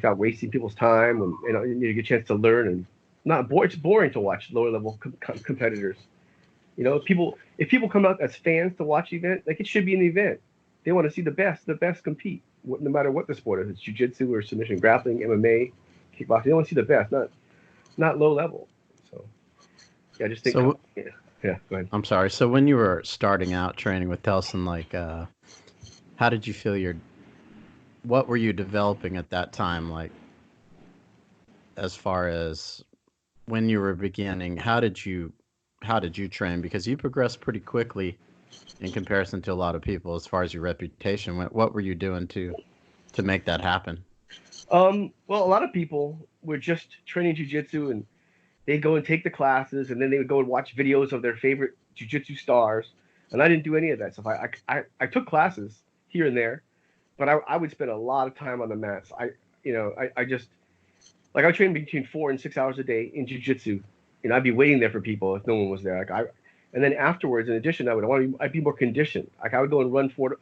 without wasting people's time, and you get a chance to learn and not bored. It's boring to watch lower level competitors. If people come out as fans to watch the event, like it should be an event. They want to see the best compete, no matter what the sport is. It's jiu-jitsu or submission grappling, MMA, kickboxing. They want to see the best, not low level. So yeah, I just think So yeah, yeah. Go ahead. I'm sorry. So when you were starting out training with Telson, like, how did you feel what were you developing at that time? Like, as far as when you were beginning, how did you train? Because you progressed pretty quickly in comparison to a lot of people as far as your reputation went. What were you doing to make that happen? Well, a lot of people were just training jujitsu, and they'd go and take the classes, and then they would go and watch videos of their favorite jujitsu stars. And I didn't do any of that stuff. I took classes here and there, but I would spend a lot of time on the mats. I just like I would train between 4 and 6 hours a day in jujitsu. I'd be waiting there for people if no one was there. And then afterwards, in addition, I'd be more conditioned. Like I would go and run 4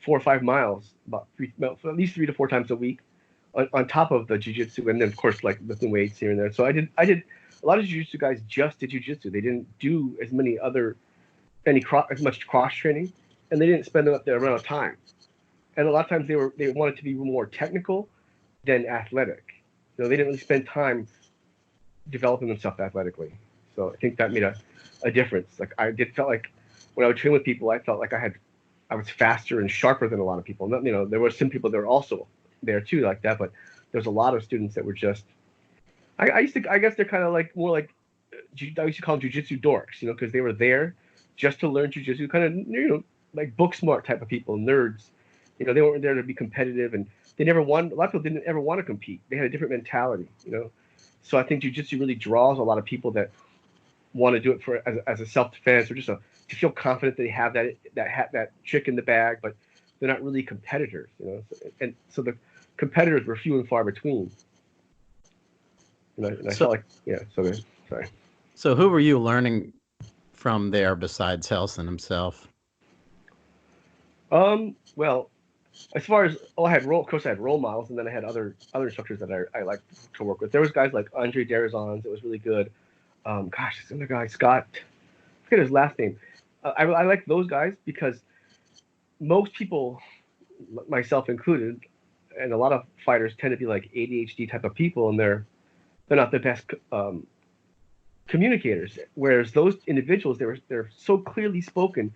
or 5 miles, at least 3 to 4 times a week, on top of the jujitsu, and then of course like lifting weights here and there. So I did a lot of jujitsu guys just did jujitsu. They didn't do as much cross training, and they didn't spend the amount of time. And a lot of times they wanted to be more technical than athletic. They didn't really spend time developing themselves athletically. So I think that made a difference. Like felt like when I would train with people, I felt like I was faster and sharper than a lot of people. There were some people that were also there too like that, but there's a lot of students that were just. I guess they're kind of like more like I used to call them jujitsu dorks, because they were there just to learn jujitsu, kind of like book smart type of people, nerds. They weren't there to be competitive, and they never won. A lot of people didn't ever want to compete. They had a different mentality. So I think jujitsu really draws a lot of people that want to do it as a self defense, or just to feel confident that they have that trick in the bag, but they're not really competitors. And so the competitors were few and far between. And I So felt like, yeah. Sorry. so who were you learning from there besides Helson himself? Well, as far as of course I had role models, and then I had other instructors that I liked to work with. There was guys like Andre Derazons that was really good. Gosh, this other guy Scott, I forget his last name. I like those guys because most people, myself included, and a lot of fighters tend to be like ADHD type of people, and they're not the best communicators. Whereas those individuals, they're so clearly spoken.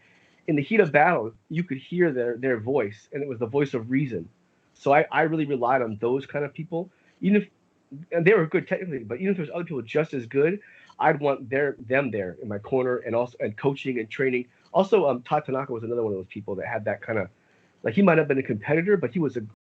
In the heat of battle, you could hear their voice, and it was the voice of reason. So I really relied on those kind of people, even if and they were good technically, but even if there's other people just as good, I'd want them there in my corner, and coaching and training. Also, Todd Tanaka was another one of those people that had that kind of, like, he might have been a competitor, but he was a